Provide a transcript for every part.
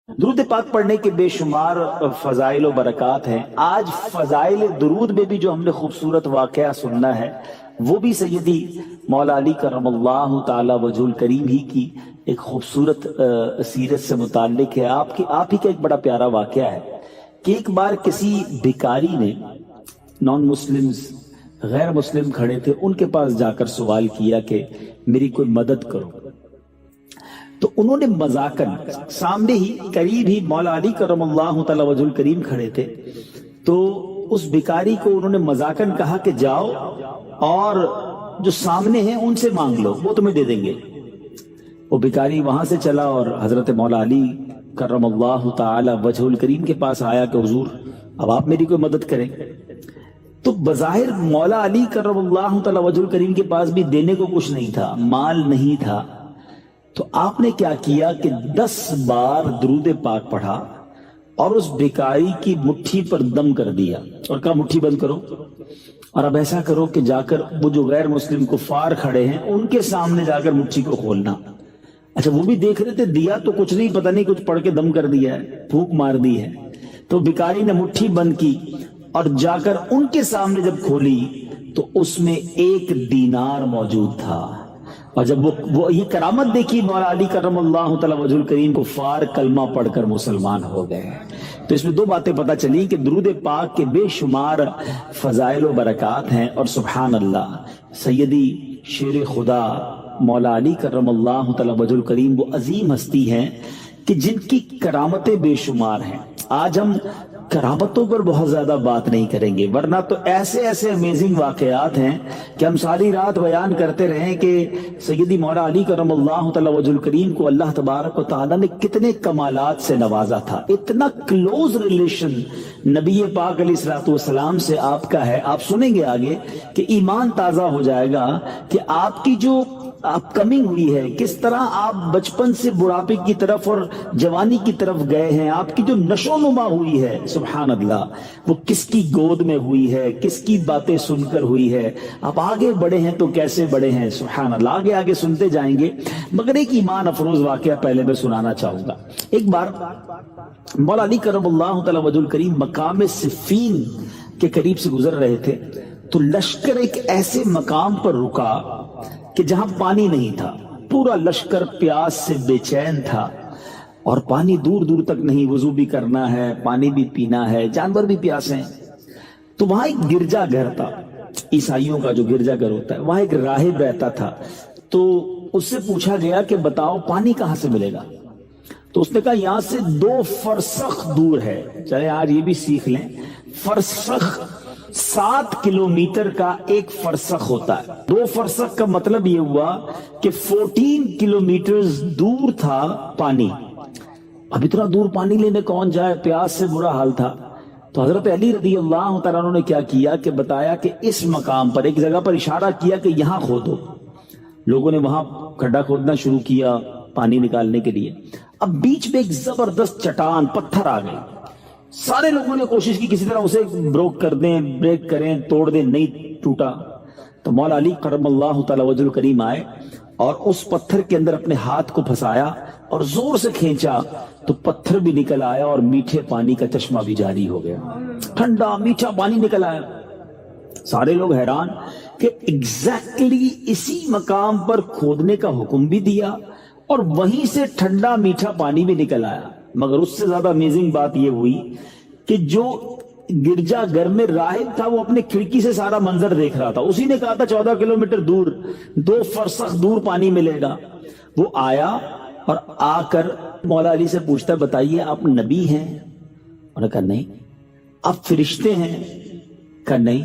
درود پاک پڑھنے کے بے شمار فضائل و برکات ہیں۔ آج فضائل درود میں بھی جو ہم نے خوبصورت واقعہ سننا ہے وہ بھی سیدی مولا علی کرم اللہ تعالی وجہ الکریم ہی کی ایک خوبصورت سیرت سے متعلق ہے۔ آپ ہی کا ایک بڑا پیارا واقعہ ہے کہ ایک بار کسی بھکاری نے، نان مسلمز غیر مسلم کھڑے تھے، ان کے پاس جا کر سوال کیا کہ میری کوئی مدد کرو۔ تو انہوں نے مذاقاً، سامنے ہی قریب ہی مولا علی کرم اللہ تعالی وجہ الکریم کھڑے تھے، تو اس بھکاری کو انہوں نے مذاقاً کہا کہ جاؤ اور جو سامنے ہیں ان سے مانگ لو، وہ تمہیں دے دیں گے۔ وہ بھکاری وہاں سے چلا اور حضرت مولا علی کرم اللہ تعالی وجہ الکریم کے پاس آیا کہ حضور اب آپ میری کوئی مدد کریں۔ تو بظاہر مولا علی کرم اللہ تعالی وجہ الکریم کے پاس بھی دینے کو کچھ نہیں تھا، مال نہیں تھا۔ تو آپ نے کیا کیا کہ 10 بار درود پاک پڑھا اور اس بھکاری کی مٹھی پر دم کر دیا اور کہا مٹھی بند کرو، اور اب ایسا کرو کہ جا کر وہ جو غیر مسلم کفار کھڑے ہیں ان کے سامنے جا کر مٹھی کو کھولنا۔ اچھا وہ بھی دیکھ رہے تھے، دیا تو کچھ نہیں، پتہ نہیں کچھ پڑھ کے دم کر دیا ہے، پھونک مار دی ہے۔ تو بھکاری نے مٹھی بند کی اور جا کر ان کے سامنے جب کھولی تو اس میں 1 دینار موجود تھا۔ اور جب وہ یہ کرامت دیکھی مولا علی کرم اللہ تعالی وجہ الکریم، کفار کلمہ پڑھ کر مسلمان ہو گئے۔ تو اس میں 2 باتیں پتہ چلی کہ درود پاک کے بے شمار فضائل و برکات ہیں، اور سبحان اللہ سیدی شیر خدا مولا علی کرم اللہ تعالی وجہ الکریم وہ عظیم ہستی ہیں کہ جن کی کرامتیں بے شمار ہیں۔ آج ہم کرامتوں پر بہت زیادہ بات نہیں کریں گے، ورنہ تو ایسے امیزنگ واقعات ہیں کہ ہم ساری رات بیان کرتے رہیں کہ سیدی مولا علی کرم اللہ تعالی وجہ الکریم کو اللہ تبارک و تعالی نے کتنے کمالات سے نوازا تھا۔ اتنا کلوز ریلیشن نبی پاک علیہ الصلوۃ والسلام سے آپ کا ہے، آپ سنیں گے آگے کہ ایمان تازہ ہو جائے گا کہ آپ کی جو اپ کمنگ ہوئی ہے، کس طرح آپ بچپن سے بڑھاپے کی طرف اور جوانی کی طرف گئے ہیں، آپ کی جو نشو و نما ہوئی ہے سبحان اللہ، وہ کس کی گود میں ہوئی ہے، کس کی باتیں سن کر ہوئی ہے، آپ آگے بڑھے ہیں تو کیسے بڑھے ہیں سبحان اللہ۔ آگے سنتے جائیں گے، مگر ایک ایمان افروز واقعہ پہلے میں سنانا چاہوں گا۔ ایک بار مولا علی کرم اللہ تعالی وجہ الکریم مقام صفین کے قریب سے گزر رہے تھے، تو لشکر ایک ایسے مقام پر رکا کہ جہاں پانی نہیں تھا، پورا لشکر پیاس سے بے چین تھا، اور پانی دور دور تک نہیں، وضو بھی کرنا ہے، پانی بھی پینا ہے، جانور بھی پیاسے ہیں۔ تو وہاں ایک گرجا گھر تھا، عیسائیوں کا جو گرجا گھر ہوتا ہے، وہاں ایک راہب رہتا تھا۔ تو اس سے پوچھا گیا کہ بتاؤ پانی کہاں سے ملے گا؟ تو اس نے کہا یہاں سے 2 فرسخ دور ہے۔ چلے آج یہ بھی سیکھ لیں، فرسخ 7 کلومیٹر کا ایک فرسخ ہوتا ہے۔ 2 فرسخ کا مطلب یہ ہوا کہ 14 کلومیٹر دور تھا پانی۔ اب اتنا دور پانی لینے کون جائے، پیاس سے برا حال تھا۔ تو حضرت علی رضی اللہ تعالیٰ عنہ نے کیا کیا کہ بتایا کہ اس مقام پر ایک جگہ پر اشارہ کیا کہ یہاں کھودو۔ لوگوں نے وہاں کھڈا کھودنا شروع کیا پانی نکالنے کے لیے۔ اب بیچ میں ایک زبردست چٹان، پتھر آ گئی۔ سارے لوگوں نے کوشش کی کسی طرح اسے بروک کر دیں، بریک کریں، توڑ دیں، نہیں ٹوٹا۔ تو مولا علی کرم اللہ تعالی وجہ الکریم آئے اور اس پتھر کے اندر اپنے ہاتھ کو پھنسایا اور زور سے کھینچا تو پتھر بھی نکل آیا اور میٹھے پانی کا چشمہ بھی جاری ہو گیا، ٹھنڈا میٹھا پانی نکل آیا۔ سارے لوگ حیران کہ ایگزیکٹلی اسی مقام پر کھودنے کا حکم بھی دیا اور وہیں سے ٹھنڈا میٹھا پانی بھی نکل آیا۔ مگر اس سے زیادہ امیزنگ بات یہ ہوئی کہ جو گرجا گھر میں راہب تھا وہ اپنے کھڑکی سے سارا منظر دیکھ رہا تھا۔ اسی نے کہا تھا 14 کلومیٹر دور 2 فرسخ دور پانی ملے گا۔ وہ آیا اور آ کر مولا علی سے پوچھتا ہے بتائیے آپ نبی ہیں؟ انہوں نے کہا نہیں۔ آپ فرشتے ہیں؟ کہا نہیں۔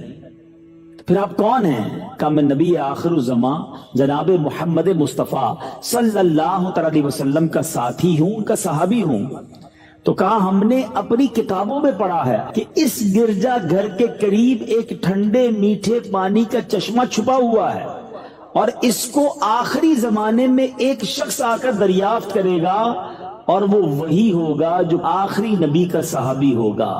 پھر آپ کون ہیں؟ کہا میں نبی آخر الزمان جناب محمد مصطفیٰ صلی اللہ علیہ وسلم کا ساتھی ہوں، ان کا صحابی ہوں۔ تو کہا ہم نے اپنی کتابوں میں پڑھا ہے کہ اس گرجا گھر کے قریب ایک ٹھنڈے میٹھے پانی کا چشمہ چھپا ہوا ہے، اور اس کو آخری زمانے میں ایک شخص آ کر دریافت کرے گا اور وہ وہی ہوگا جو آخری نبی کا صحابی ہوگا۔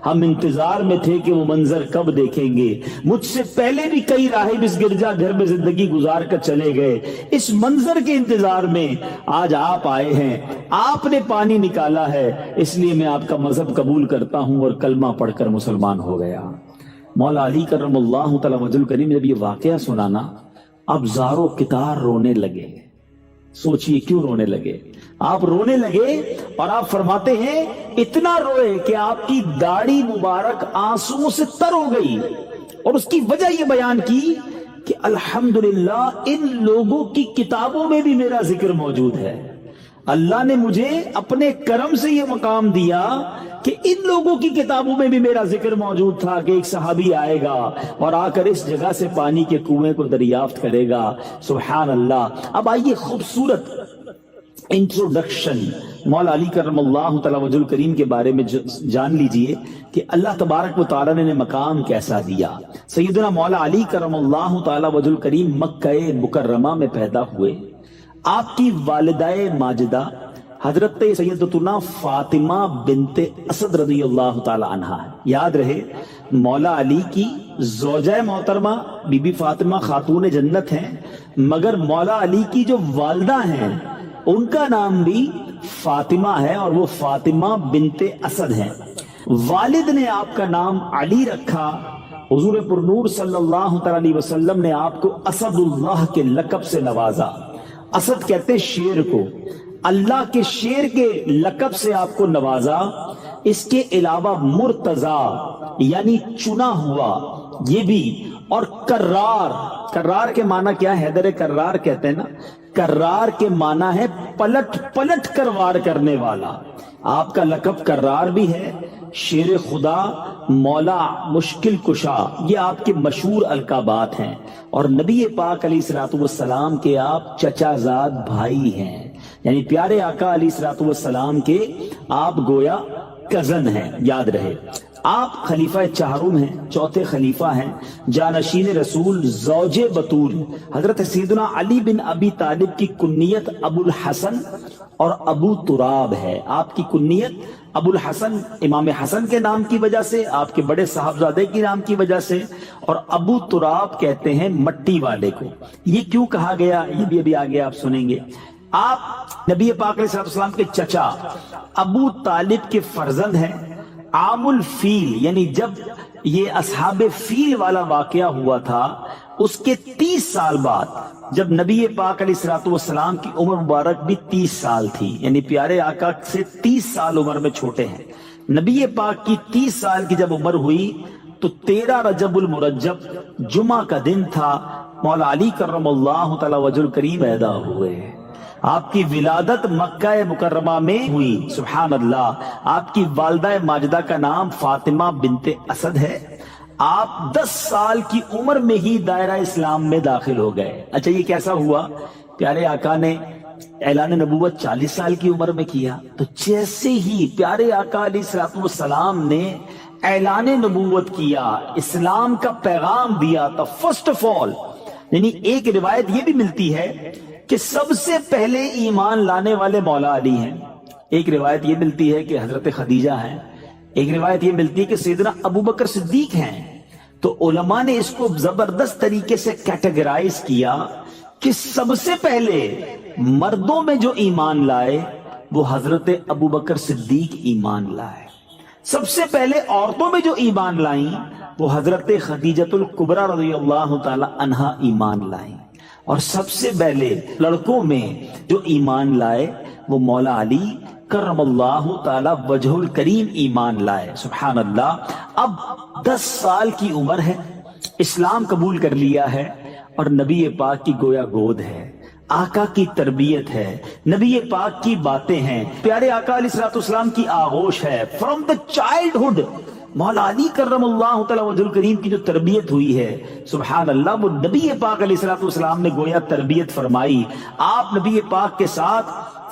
ہم انتظار میں تھے کہ وہ منظر کب دیکھیں گے، مجھ سے پہلے بھی کئی راہب اس گرجا گھر میں زندگی گزار کر چلے گئے، اس منظر کے انتظار میں آج آپ آئے ہیں، آپ نے پانی نکالا ہے، اس لیے میں آپ کا مذہب قبول کرتا ہوں اور کلمہ پڑھ کر مسلمان ہو گیا۔ مولا علی کرم اللہ تعالی وجہ الکریم نے جب یہ واقعہ سنانا، اب زارو کتار رونے لگے۔ سوچئے کیوں رونے لگے؟ آپ رونے لگے اور آپ فرماتے ہیں اتنا روئے کہ آپ کی داڑھی مبارک آنسوؤں سے تر ہو گئی، اور اس کی وجہ یہ بیان کی کہ الحمدللہ ان لوگوں کی کتابوں میں بھی میرا ذکر موجود ہے۔ اللہ نے مجھے اپنے کرم سے یہ مقام دیا کہ ان لوگوں کی کتابوں میں بھی میرا ذکر موجود تھا کہ ایک صحابی آئے گا اور آ کر اس جگہ سے پانی کے کنویں کو دریافت کرے گا۔ سبحان اللہ۔ اب آئیے خوبصورت انٹروڈکشن مولا علی کرم اللہ تعالی وجہ الکریم کے بارے میں جان لیجئے کہ اللہ تبارک و تعالی نے مقام کیسا دیا۔ سیدنا مولا علی کرم اللہ تعالی وجہ الکریم مکہ مکرمہ میں پیدا ہوئے۔ آپ کی والدہ ماجدہ حضرت سیدتنا فاطمہ بنت اسد رضی اللہ تعالی عنہا ہے۔ یاد رہے مولا علی کی زوجہ محترمہ بی بی فاطمہ خاتون جنت ہیں، مگر مولا علی کی جو والدہ ہیں ان کا نام بھی فاطمہ ہے، اور وہ فاطمہ بنت اسد ہیں۔ والد نے آپ کا نام علی رکھا، حضور پرنور صلی اللہ علیہ وسلم نے آپ کو اسد اللہ کے لقب سے نوازا۔ اسد کہتے شیر کو، اللہ کے شیر کے لقب سے آپ کو نوازا۔ اس کے علاوہ مرتضی یعنی چنا ہوا یہ بھی، اور کرار، کرار کے معنی کیا ہے؟ حیدر کرار کہتے ہیں نا، کرار کے معنی ہے پلٹ پلٹ کر وار کرنے والا۔ آپ کا لقب کرار بھی ہے، شیر خدا، مولا مشکل کشا، یہ آپ کے مشہور القابات ہیں۔ اور نبی پاک علیہ الصلوۃ والسلام کے آپ چچا زاد بھائی ہیں، یعنی پیارے آقا علیہ الصلوۃ والسلام کے آپ گویا کزن ہیں۔ یاد رہے آپ خلیفہ چہارم ہیں، چوتھے خلیفہ ہیں، جانشین رسول، زوج بطول۔ حضرت سیدنا علی بن ابی طالب کی کنیت ابو الحسن اور ابو تراب ہے۔ آپ کی کنیت ابو الحسن امام حسن کے نام کی وجہ سے، آپ کے بڑے صاحبزادے کے نام کی وجہ سے، اور ابو تراب کہتے ہیں مٹی والے کو۔ یہ کیوں کہا گیا یہ بھی ابھی آگے آپ سنیں گے۔ آپ نبی پاک علیہ السلام کے چچا ابو طالب کے فرزند ہیں۔ عام الفیل یعنی جب یہ اصحاب فیل والا واقعہ ہوا تھا، اس کے 30 سال بعد جب نبی پاک علیہ الصلوۃ والسلام کی عمر مبارک بھی 30 سال تھی، یعنی پیارے آقا سے 30 سال عمر میں چھوٹے ہیں، نبی پاک کی 30 سال کی جب عمر ہوئی تو 13 رجب المرجب جمعہ کا دن تھا، مولا علی کرم اللہ تعالی وجہ الکریم پیدا ہوئے۔ آپ کی ولادت مکہ مکرمہ میں ہوئی۔ سبحان اللہ۔ آپ کی والدہ ماجدہ کا نام فاطمہ بنت اسد ہے۔ آپ 10 سال کی عمر میں ہی دائرہ اسلام میں داخل ہو گئے۔ اچھا یہ کیسا ہوا؟ پیارے آقا نے اعلان نبوت 40 سال کی عمر میں کیا، تو جیسے ہی پیارے آقا علیہ الصلوۃ والسلام نے اعلان نبوت کیا، اسلام کا پیغام دیا، تو فرسٹ آف آل، یعنی ایک روایت یہ بھی ملتی ہے کہ سب سے پہلے ایمان لانے والے مولا علی ہیں، ایک روایت یہ ملتی ہے کہ حضرت خدیجہ ہیں، ایک روایت یہ ملتی ہے کہ سیدنا ابو بکر صدیق ہیں۔ تو علماء نے اس کو زبردست طریقے سے کیٹیگرائز کیا کہ سب سے پہلے مردوں میں جو ایمان لائے وہ حضرت ابو بکر صدیق ایمان لائے، سب سے پہلے عورتوں میں جو ایمان لائیں وہ حضرت خدیجۃ الکبریٰ رضی اللہ تعالی عنہا ایمان لائیں، اور سب سے پہلے لڑکوں میں جو ایمان لائے وہ مولا علی کرم اللہ تعالی وجہ الکریم ایمان لائے۔ سبحان اللہ۔ اب 10 سال کی عمر ہے، اسلام قبول کر لیا ہے، اور نبی پاک کی گویا گود ہے، آقا کی تربیت ہے، نبی پاک کی باتیں ہیں، پیارے آقا علیہ الصلوۃ والسلام کی آغوش ہے۔ فرام دا چائلڈہڈ مولا علی کرم اللہ تعالی وجہ الکریم کی جو تربیت ہوئی ہے، سبحان اللہ، وہ نبی پاک علیہ الصلوۃ والسلام نے گویا تربیت فرمائی۔ آپ نبی پاک کے ساتھ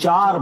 4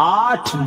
8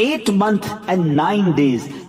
8 month and 9 days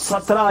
17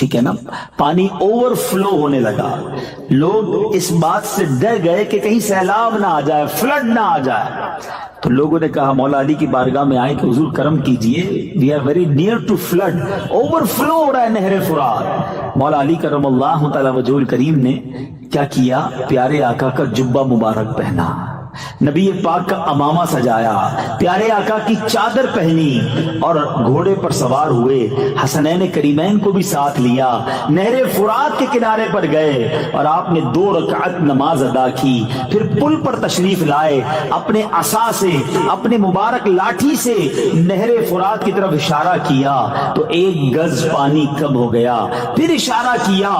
ٹھیک ہے نا, پانی اوور فلو ہونے لگا. لوگ اس بات سے ڈر گئے کہ کہیں سیلاب نہ آ جائے, فلڈ نہ آ جائے. تو لوگوں نے کہا مولا علی کی بارگاہ میں آئے کہ حضور کرم کیجئے, we are very near to flood, overflow ہو رہا ہے نہر فرات. مولا علی کرم اللہ تعالی وجہ الکریم نے کیا کیا, پیارے آقا کا جبہ مبارک پہنا, نبی پاک کا امامہ سجایا, پیارے آقا کی چادر پہنی اور گھوڑے پر سوار ہوئے, حسنین کریمین کو بھی ساتھ لیا, نہر فرات کے کنارے پر گئے اور آپ نے 2 رکعت نماز ادا کی. پھر پل پر تشریف لائے, اپنے عصا سے, اپنے مبارک لاٹھی سے نہر فرات کی طرف اشارہ کیا تو 1 گز پانی کم ہو گیا. پھر اشارہ کیا,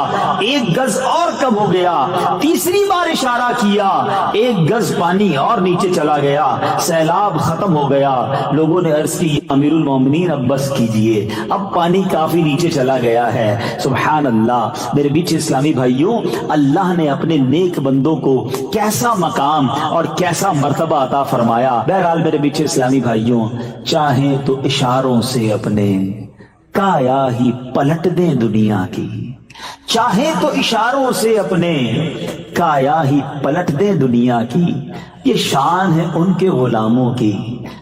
1 گز اور کم ہو گیا. تیسری بار اشارہ کیا, 1 گز پانی اور نیچے چلا گیا. سیلاب ختم ہو گیا. لوگوں نے عرض کی امیر المومنین اب بس کیجئے, اب پانی کافی نیچے چلا گیا ہے. سبحان اللہ. میرے بیچ اسلامی بھائیوں, اللہ نے اپنے نیک بندوں کو کیسا مقام اور کیسا مرتبہ عطا فرمایا. بہرحال میرے بیچ اسلامی بھائیوں, چاہیں تو اشاروں سے اپنے کایا ہی پلٹ دیں دنیا کی, چاہے تو اشاروں سے اپنے کایا ہی پلٹ دیں دنیا کی. یہ شان ہے ان کے غلاموں کی,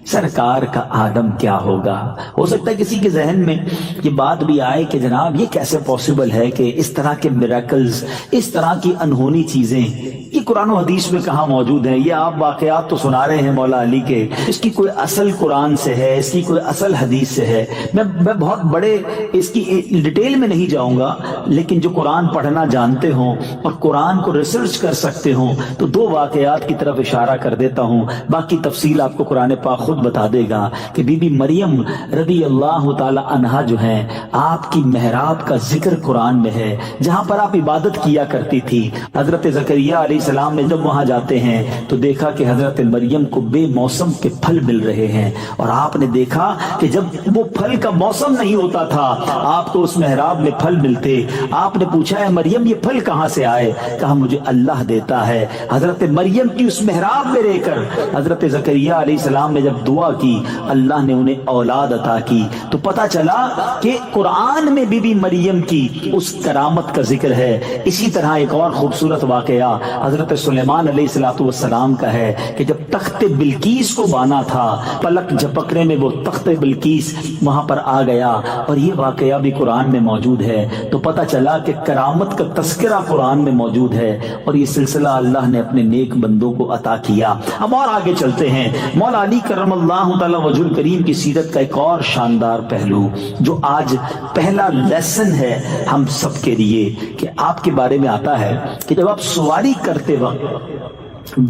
سرکار کا آدم کیا ہوگا. ہو سکتا ہے کسی کے ذہن میں یہ بات بھی آئے کہ جناب یہ کیسے پاسبل ہے کہ اس طرح کے میریکلز, اس طرح کی انہونی چیزیں یہ قرآن و حدیث میں کہاں موجود ہیں. یہ آپ واقعات تو سنا رہے ہیں مولا علی کے, اس کی کوئی اصل قرآن سے ہے, اس کی کوئی اصل حدیث سے ہے. میں بہت بڑے اس کی ڈیٹیل میں نہیں جاؤں گا, لیکن جو قرآن پڑھنا جانتے ہوں اور قرآن کو ریسرچ کر سکتے ہوں تو 2 واقعات کی طرف اشارہ کر دیتا ہوں. باقی تفصیل آپ کو قرآن پاک خود بتا دے گا کہ بی بی مریم رضی اللہ تعالی عنہا جو ہیں, آپ کی محراب کا ذکر قرآن میں ہے, جہاں پر آپ عبادت کیا کرتی تھی. حضرت زکریہ علیہ السلام نے جب وہاں جاتے ہیں تو دیکھا کہ حضرت مریم کو بے موسم کے پھل مل رہے ہیں, اور آپ نے دیکھا کہ جب وہ پھل کا موسم نہیں ہوتا تھا آپ کو اس محراب میں پھل ملتے. آپ نے پوچھا ہے مریم یہ پھل کہاں سے آئے؟ کہا مجھے اللہ دیتا ہے. حضرت مریم کی اس محراب میں رہ کر حضرت زکریہ علیہ السلام نے جب دعا کی, اللہ نے انہیں اولاد عطا کی. تو پتا چلا کہ قرآن میں بی بی مریم کی اس کرامت کا ذکر ہے. اسی طرح ایک اور خوبصورت واقعہ حضرت سلیمان علیہ السلام کا ہے کہ جب تخت بلقیس کو بانا تھا, پلک جھپکنے میں وہ تخت بلقیس وہاں پر آ گیا, اور یہ واقعہ بھی قرآن میں موجود ہے. تو پتا چلا کہ کرامت کا تذکرہ قرآن میں موجود ہے, اور یہ سلسلہ اللہ نے اپنے نیک بندوں کو عطا کیا. اب اور آگے چلتے ہیں. مولا علی کرم اللہ تعالی وجہ الکریم کی سیرت کا ایک اور شاندار پہلو جو آج پہلا لیسن ہے ہم سب کے لیے, کہ آپ کے بارے میں آتا ہے کہ جب آپ سواری کرتے وقت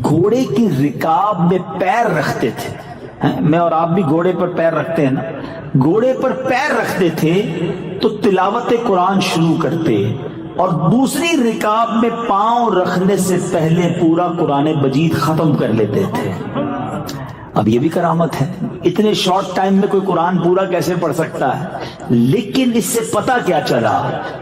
گھوڑے کی رکاب میں پیر رکھتے تھے, میں اور آپ بھی گھوڑے پر پیر رکھتے ہیں نا, گھوڑے پر پیر رکھتے تھے تو تلاوت قرآن شروع کرتے, اور دوسری رکاب میں پاؤں رکھنے سے پہلے پورا قرآن مجید ختم کر لیتے تھے. اب یہ بھی کرامت ہے, اتنے شارٹ ٹائم میں کوئی قرآن پورا کیسے پڑھ سکتا ہے. لیکن اس سے پتہ کیا چلا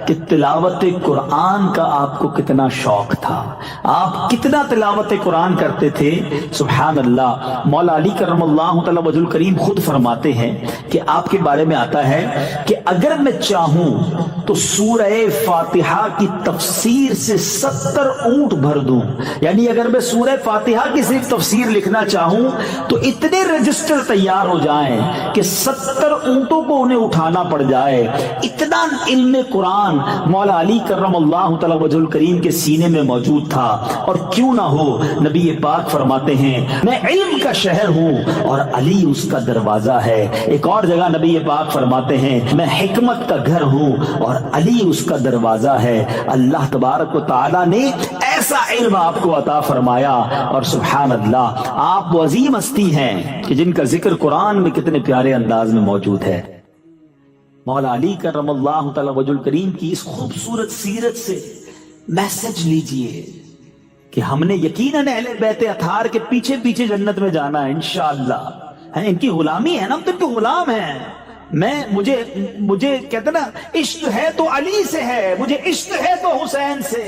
کہ تلاوت قرآن کا آپ کو کتنا شوق تھا, آپ کتنا تلاوت قرآن کرتے تھے. سبحان اللہ. مولا علی کرم اللہ تعالی وجہ الکریم خود فرماتے ہیں کہ آپ کے بارے میں آتا ہے کہ اگر میں چاہوں تو سورہ فاتحہ کی تفسیر سے 70 اونٹ بھر دوں. یعنی اگر میں سورہ فاتحہ کی صرف تفسیر لکھنا چاہوں تو اتنے رجسٹر تیار ہو جائیں کہ 70 اونٹوں کو انہیں اٹھانا پڑ جائے. اتنا علم قرآن مولا علی کرم اللہ تعالی وجہ الکریم کے سینے میں موجود تھا. اور کیوں نہ ہو, نبی پاک فرماتے ہیں میں علم کا شہر ہوں اور علی اس کا دروازہ ہے. ایک اور جگہ نبی پاک فرماتے ہیں میں حکمت کا گھر ہوں اور علی اس کا دروازہ ہے. اللہ تبارک و تعالی نے ایسا علم آپ کو عطا فرمایا, اور سبحان اللہ آپ وہ عظیم ہستی ہیں کہ جن کا ذکر قرآن میں کتنے پیارے انداز میں موجود ہے. مولا علی کرم اللہ تعالی وجہ الکریم کی اس خوبصورت سیرت سے میسج لیجئے کہ ہم نے یقیناً اہل بیت اطہار کے پیچھے پیچھے جنت میں جانا ہے انشاءاللہ. ان کی غلامی ہے نا, ہم تو ان کے غلام ہیں. مجھے کہتے نا عشق ہے تو علی سے ہے, مجھے عشق ہے تو حسین سے.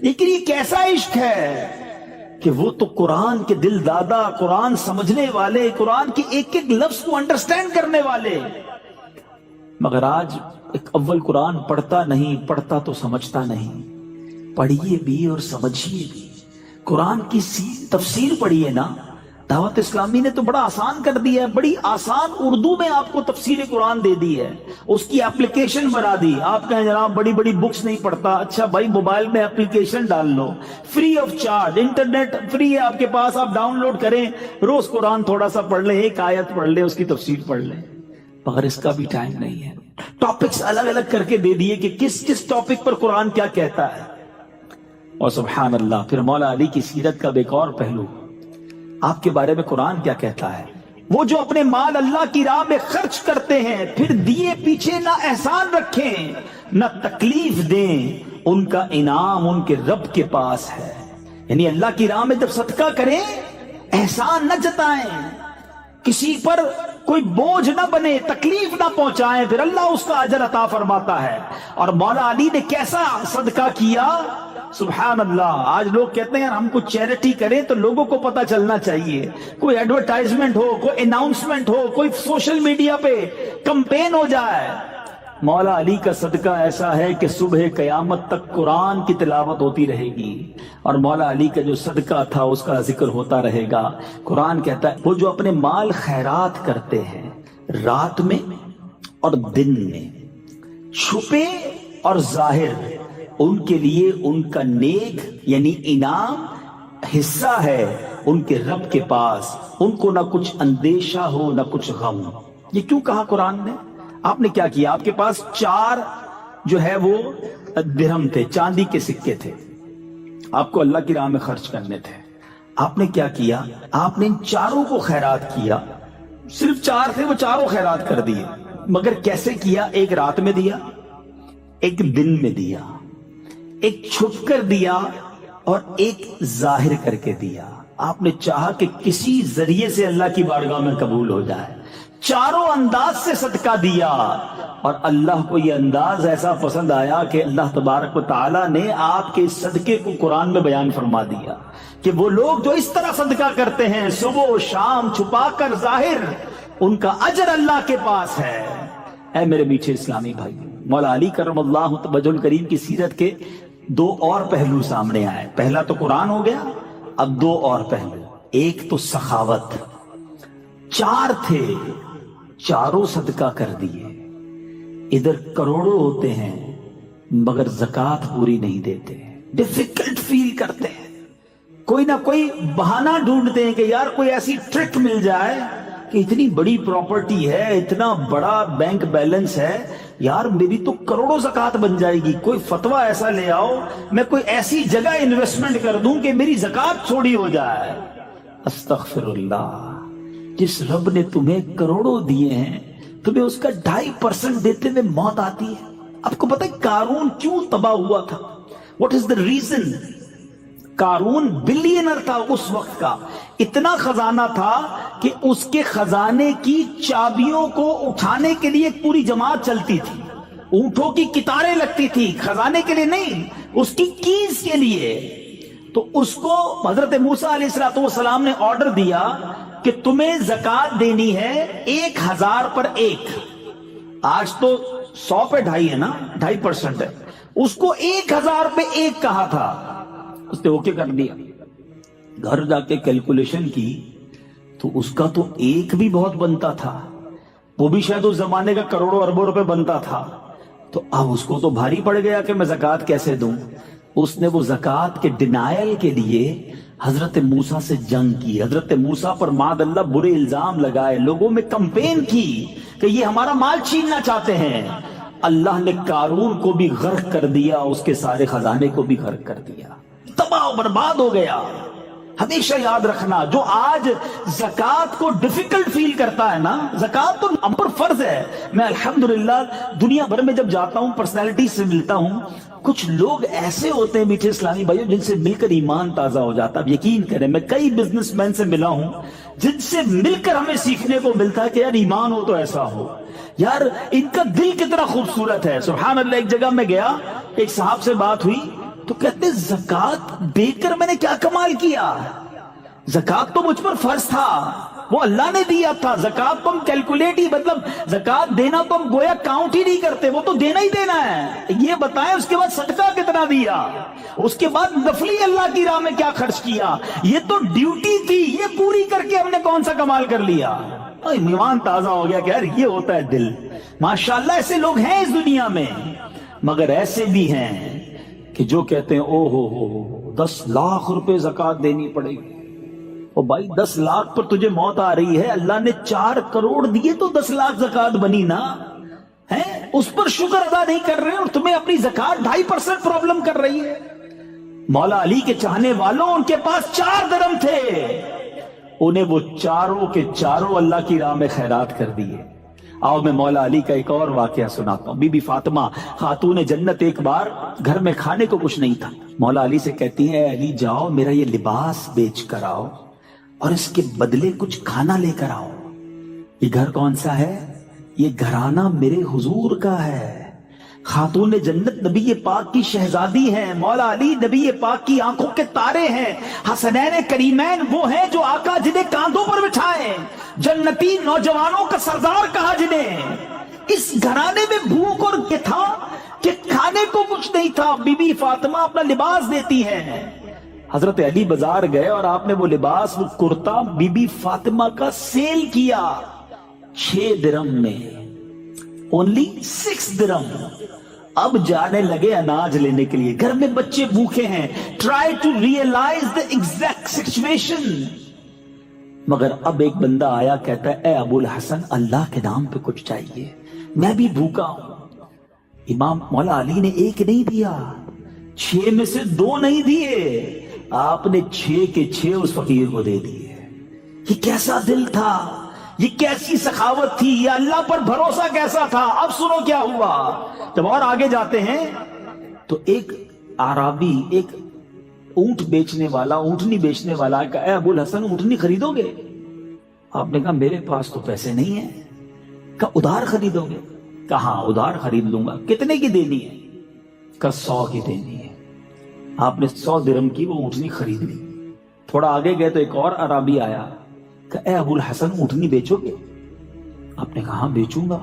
لیکن یہ کیسا عشق ہے کہ وہ تو قرآن کے دل دادا, قرآن سمجھنے والے, قرآن کی ایک ایک لفظ کو انڈرسٹینڈ کرنے والے. مگر آج ایک اول قرآن پڑھتا نہیں، پڑھتا تو سمجھتا نہیں، پڑھیے بھی اور سمجھیے بھی۔ قرآن کی تفسیر پڑھیے نا، دعوت اسلامی نے تو بڑا آسان کر دیا ہے، بڑی آسان اردو میں آپ کو تفسیر قرآن دے دی ہے، اس کی اپلیکیشن بنا دی۔ آپ کہیں جناب بڑی بڑی بکس نہیں پڑھتا، اچھا بھائی موبائل میں اپلیکیشن ڈال لو، free of charge, internet free ہے آپ کے پاس، آپ ڈاؤن لوڈ کریں، روز قرآن تھوڑا سا پڑھ لیں، ایک آیت پڑھ لیں، اس کی تفسیر پڑھ لیں۔ مگر اس کا بھی ٹائم نہیں ہے، ٹاپکس الگ الگ کر کے دے دیے کہ کس کس ٹاپک پر قرآن کیا کہتا ہے۔ اور سبحان اللہ، پھر مولا علی کی سیرت کا ایک اور پہلو، آپ کے بارے میں قرآن کیا کہتا ہے؟ وہ جو اپنے مال اللہ کی راہ میں خرچ کرتے ہیں، پھر دیے پیچھے نہ احسان رکھیں نہ تکلیف دیں، ان کا انعام ان کے رب کے پاس ہے۔ یعنی اللہ کی راہ میں جب صدقہ کریں، احسان نہ جتائیں، کسی پر کوئی بوجھ نہ بنے، تکلیف نہ پہنچائیں، پھر اللہ اس کا اجر عطا فرماتا ہے۔ اور مولا علی نے کیسا صدقہ کیا، سبحان اللہ۔ آج لوگ کہتے ہیں ہم کچھ چیریٹی کریں تو لوگوں کو پتا چلنا چاہیے، کوئی ایڈورٹائزمنٹ ہو، کوئی اناؤنسمنٹ ہو، کوئی سوشل میڈیا پہ کمپین ہو جائے۔ مولا علی کا صدقہ ایسا ہے کہ صبح قیامت تک قرآن کی تلاوت ہوتی رہے گی، اور مولا علی کا جو صدقہ تھا اس کا ذکر ہوتا رہے گا۔ قرآن کہتا ہے وہ جو اپنے مال خیرات کرتے ہیں رات میں اور دن میں، چھپے اور ظاہر، ان کے لیے ان کا نیک یعنی انعام حصہ ہے ان کے رب کے پاس، ان کو نہ کچھ اندیشہ ہو نہ کچھ غم۔ یہ کیوں کہا قرآن نے؟ آپ نے کیا کیا؟ آپ کے پاس 4 جو ہے وہ درہم تھے، چاندی کے سکے تھے، آپ کو اللہ کی راہ میں خرچ کرنے تھے۔ آپ نے کیا کیا؟ آپ نے ان 4 کو خیرات کیا، صرف 4 تھے، وہ 4 خیرات کر دیے۔ مگر کیسے کیا؟ ایک رات میں دیا، ایک دن میں دیا، ایک چھپ کر دیا اور ایک ظاہر کر کے دیا۔ آپ نے چاہا کہ کسی ذریعے سے اللہ کی بارگاہ میں قبول ہو جائے، 4 انداز سے صدقہ دیا، اور اللہ کو یہ انداز ایسا پسند آیا کہ اللہ تبارک و تعالیٰ نے آپ کے صدقے کو قرآن میں بیان فرما دیا کہ وہ لوگ جو اس طرح صدقہ کرتے ہیں صبح و شام، چھپا کر ظاہر، ان کا اجر اللہ کے پاس ہے۔ اے میرے میٹھے اسلامی بھائی، مولا علی کرم اللہ وجہ الکریم کی سیرت کے 2 اور پہلو سامنے آئے۔ پہلا تو قرآن ہو گیا، اب 2 اور پہلو۔ ایک تو سخاوت، 4 تھے، 4 صدقہ کر دیے۔ ادھر کروڑوں ہوتے ہیں مگر زکوٰۃ پوری نہیں دیتے، ڈیفیکلٹ فیل کرتے ہیں، کوئی نہ کوئی بہانہ ڈھونڈتے ہیں کہ یار کوئی ایسی ٹرک مل جائے کہ اتنی بڑی پراپرٹی ہے، اتنا بڑا بینک بیلنس ہے، یار میری تو کروڑوں زکوٰۃ بن جائے گی، کوئی فتویٰ ایسا لے آؤ، میں کوئی ایسی جگہ انویسٹمنٹ کر دوں کہ میری زکوٰۃ چھوڑی ہو جائے۔ استغفر اللہ، جس رب نے تمہیں کروڑوں دیے ہیں، تمہیں اس کا 2.5% دیتے ہوئے موت آتی ہے۔ آپ کو پتہ ہے قارون کیوں تباہ ہوا تھا؟ What is the reason? قارون بلینر تھا اس وقت کا، اتنا خزانہ تھا کہ اس کے خزانے کی چابیوں کو اٹھانے کے لیے ایک پوری جماعت چلتی تھی، اونٹوں کی قطاریں لگتی تھی، خزانے کے لیے نہیں، اس کی کیز کے لیے۔ تو اس کو حضرت موسیٰ علیہ السلام نے آرڈر دیا کہ تمہیں زکوٰۃ دینی ہے 1000 پر 1۔ آج تو 100 پہ 2.5 ہے نا، 2.5% ہے، اس کو 1000 پہ 1 کہا تھا، اس نے اوکے کر دیا۔ گھر جا کے کیلکولیشن کی تو اس کا تو 1 بھی بہت بنتا تھا، وہ بھی شاید اس زمانے کا کروڑوں اربوں روپے بنتا تھا۔ تو اب اس کو تو بھاری پڑ گیا کہ میں زکوٰۃ کیسے دوں۔ اس نے وہ زکوٰۃ کے ڈینائل کے لیے حضرت موسیٰ سے جنگ کی، حضرت موسیٰ پر معاذ اللہ برے الزام لگائے، لوگوں میں کمپین کی کہ یہ ہمارا مال چھیننا چاہتے ہیں۔ اللہ نے قارون کو بھی غرق کر دیا، اس کے سارے خزانے کو بھی غرق کر دیا، تباہ و برباد ہو گیا۔ ہمیشہ یاد رکھنا، جو آج زکوٰۃ کو ڈیفیکلٹ فیل کرتا ہے نا، زکوٰۃ تو ہم پر فرض ہے۔ میں الحمدللہ دنیا بھر میں جب جاتا ہوں، پرسنالٹی سے ملتا ہوں، کچھ لوگ ایسے ہوتے ہیں میٹھے اسلامی بھائیوں جن سے مل کر ایمان تازہ ہو جاتا ہے۔ اب یقین کریں، میں کئی بزنس مین سے ملا ہوں جن سے مل کر ہمیں سیکھنے کو ملتا ہے کہ یار ایمان ہو تو ایسا ہو، یار ان کا دل کتنا خوبصورت ہے، سبحان اللہ۔ ایک جگہ میں گیا، ایک صاحب سے بات ہوئی تو کہتے زکوٰۃ دے کر میں نے کیا کمال کیا، زکوٰۃ تو مجھ پر فرض تھا، وہ اللہ نے دیا تھا. زکات تو ہم کیلکولیٹ ہی, مطلب زکات دینا تو ہم گویا کاؤنٹ ہی نہیں کرتے, وہ تو دینا ہی دینا ہے. یہ بتائیں اس کے بعد صدقہ کتنا دیا, اس کے بعد نفلی اللہ کی راہ میں کیا خرچ کیا. یہ تو ڈیوٹی تھی, یہ پوری کر کے ہم نے کون سا کمال کر لیا. ایمان تازہ ہو گیا کہ یار یہ ہوتا ہے دل. ماشاءاللہ ایسے لوگ ہیں اس دنیا میں, مگر ایسے بھی ہیں کہ جو کہتے ہیں او ہو 10 لاکھ روپے زکات دینی پڑے گی. او بھائی 10 لاکھ پر تجھے موت آ رہی ہے, اللہ نے 4 کروڑ دیے تو 10 لاکھ زکات بنی نا ہے, اس پر شکر ادا نہیں کر رہے اور تمہیں اپنی زکات 2.5% پرابلم کر رہی ہے. مولا علی کے چاہنے والوں, ان کے پاس 4 درم تھے, انہیں وہ چاروں کے چاروں اللہ کی راہ میں خیرات کر دیے. آؤ میں مولا علی کا ایک اور واقعہ سناتا ہوں. بی بی فاطمہ خاتون جنت ایک بار گھر میں کھانے کو کچھ نہیں تھا, مولا علی سے کہتی ہیں اے علی جاؤ میرا یہ لباس بیچ کر آؤ اور اس کے بدلے کچھ کھانا لے کر آؤ. یہ گھر کون سا ہے؟ یہ گھرانہ میرے حضور کا ہے. خاتون جنت نبی پاک کی شہزادی ہیں, مولا علی نبی پاک کی آنکھوں کے تارے ہیں, حسنین کریمین وہ ہیں جو آقا جنہیں کاندھوں پر بٹھائے, جنتی نوجوانوں کا سردار کہا جنہیں. اس گھرانے میں بھوک اور یہ تھا کہ کھانے کو کچھ نہیں تھا. بی بی فاطمہ اپنا لباس دیتی ہیں. حضرت علی بازار گئے اور آپ نے وہ لباس, وہ کرتا بی بی فاطمہ کا سیل کیا 6 درم میں, اونلی 6 درم. اب جانے لگے اناج لینے کے لیے, گھر میں بچے بھوکے ہیں. Try to realise the exact situation. مگر اب ایک بندہ آیا, کہتا ہے اے ابو الحسن اللہ کے نام پہ کچھ چاہیے, میں بھی بھوکا ہوں. امام مولا علی نے 1 نہیں دیا, 6 میں سے 2 نہیں دیے, آپ نے 6 کے 6 اس فقیر کو دے دیے. یہ کیسا دل تھا, یہ کیسی سخاوت تھی, یہ اللہ پر بھروسہ کیسا تھا. اب سنو کیا ہوا. جب اور آگے جاتے ہیں تو ایک عربی, ایک اونٹ بیچنے والا, اونٹنی بیچنے والا کہا اے ابو الحسن اونٹنی خریدو گے؟ آپ نے کہا میرے پاس تو پیسے نہیں ہیں. کہا ادھار خریدو گے؟ کہا ادھار خرید لوں گا. کتنے کی دینی ہے؟ کہا 100 کی دینی ہے. آپ نے 100 درم کی وہ اونٹنی خرید لی. تھوڑا آگے گئے تو ایک اور عربی آیا, کہ اے ابو الحسن اونٹنی بیچو گے؟ آپ نے کہا ہاں بیچوں گا.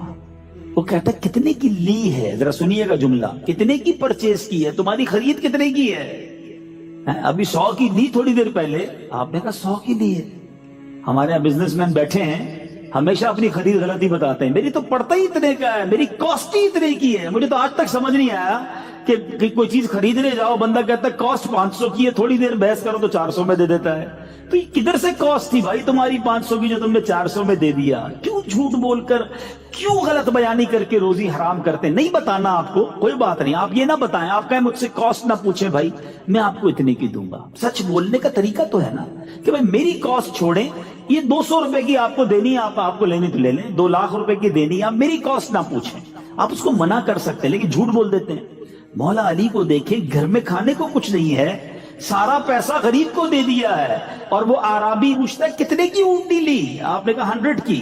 وہ کہتا کتنے کی لی ہے؟ ذرا سنیے گا جملہ, کتنے کی پرچیز کی ہے, تمہاری خرید کتنے کی ہے؟ ابھی 100 کی لی تھوڑی دیر پہلے. آپ نے کہا 100 کی لی ہے. ہمارے یہاں بزنس مین بیٹھے ہیں, ہمیشہ اپنی خرید غلطی بتاتے ہیں, میری تو پڑتا ہی اتنے کا ہے, میری کاسٹ ہی اتنے کی ہے. مجھے تو آج تک سمجھ نہیں آیا کہ کوئی چیز خریدنے جاؤ, بندہ کہتا ہے کاسٹ 500 کی ہے, تھوڑی دیر بحث کرو تو 400 میں دے دیتا ہے. تو یہ کدھر سے کاسٹ تھی بھائی تمہاری 500 کی جو تم نے 400 میں دے دیا؟ کیوں جھوٹ بول کر, کیوں غلط بیانی کر کے روزی حرام کرتے؟ نہیں بتانا آپ کو, کوئی بات نہیں, آپ یہ نہ بتائیں, آپ کہیں مجھ سے کاسٹ نہ پوچھیں, بھائی میں آپ کو اتنے کی دوں گا. سچ بولنے کا طریقہ تو ہے نا کہ بھائی میری کاسٹ چھوڑیں, یہ 200 روپے کی آپ کو دینی ہے, آپ کو لینی تو لے لیں, 2 لاکھ روپے کی دینی ہے, آپ میری کاسٹ نہ پوچھیں. آپ اس کو منع کر سکتے ہیں لیکن جھوٹ بول دیتے ہیں. مولا علی کو دیکھیں, گھر میں کھانے کو کچھ نہیں ہے, سارا پیسہ غریب کو دے دیا ہے, اور وہ عربی پوچھتا ہے کتنے کی اونٹنی لی؟ آپ نے کہا 100 کی.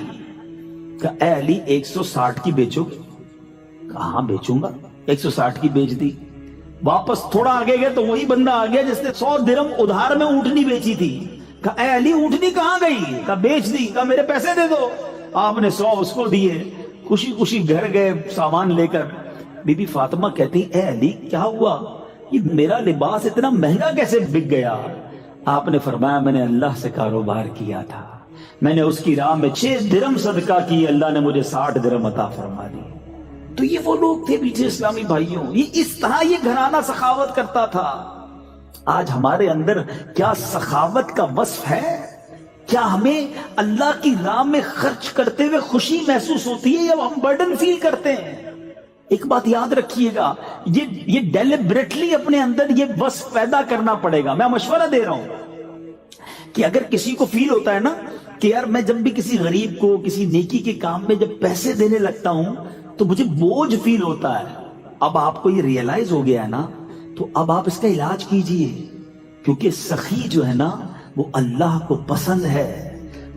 کہا اے علی 160 کی بیچو گے؟ کہا ہاں بیچوں گا. 160 کی بیچ دی. واپس تھوڑا آگے گئے تو وہی بندہ آ گیا جس نے 100 درم ادھار میں اونٹنی بیچی تھی. کہا اے علی اونٹنی کہاں گئی؟ کہا بیچ دی. کہا میرے پیسے دے دو. آپ نے 100 اس کو دیے. خوشی خوشی گھر گئے سامان لے کر. بی بی فاطمہ کہتی اے علی کیا ہوا, یہ میرا لباس اتنا مہنگا کیسے بک گیا؟ آپ نے فرمایا میں نے اللہ سے کاروبار کیا تھا, میں نے اس کی راہ میں 6 درم صدقہ کی, اللہ نے مجھے 60 درم عطا فرما دی. تو یہ وہ لوگ تھے میٹھے اسلامی بھائیوں, یہ اس طرح یہ گھرانہ سخاوت کرتا تھا. آج ہمارے اندر کیا سخاوت کا وصف ہے؟ کیا ہمیں اللہ کی راہ میں خرچ کرتے ہوئے خوشی محسوس ہوتی ہے یا ہم برڈن فیل کرتے ہیں؟ ایک بات یاد رکھیے گا, یہ ڈیلیبریٹلی اپنے اندر یہ وصف پیدا کرنا پڑے گا. میں مشورہ دے رہا ہوں کہ اگر کسی کو فیل ہوتا ہے نا کہ یار میں جب بھی کسی غریب کو کسی نیکی کے کام میں جب پیسے دینے لگتا ہوں تو مجھے بوجھ فیل ہوتا ہے, اب آپ کو یہ ریئلائز ہو گیا ہے نا, تو اب آپ اس کا علاج کیجئے, کیونکہ سخی جو ہے نا وہ اللہ کو پسند ہے,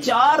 4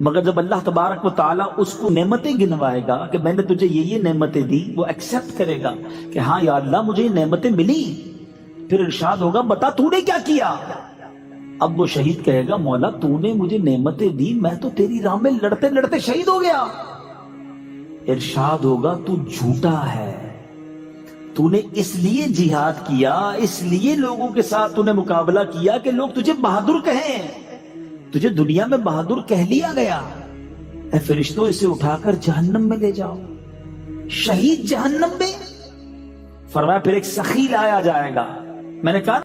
مگر جب اللہ تبارک و تعالیٰ اس کو نعمتیں گنوائے گا کہ میں نے تجھے یہ نعمتیں دی، وہ ایکسپٹ کرے گا کہ ہاں یا اللہ مجھے یہ نعمتیں ملی، پھر ارشاد ہوگا بتا تو نے کیا کیا؟ اب وہ شہید کہے گا مولا تو نے مجھے نعمتیں دی، میں تو تیری راہ میں لڑتے لڑتے شہید ہو گیا۔ ارشاد ہوگا تو جھوٹا ہے، تو نے اس لیے جہاد کیا، اس لیے لوگوں کے ساتھ تو نے مقابلہ کیا کہ لوگ تجھے بہادر کہیں، تجھے دنیا میں بہادر کہہ لیا گیا۔ اے فرشتوں اسے اٹھا کر جہنم میں لے جاؤ۔ شہید جہنم میں؟ فرمایا پھر ایک سخی لایا جائے گا۔ میں نے کہا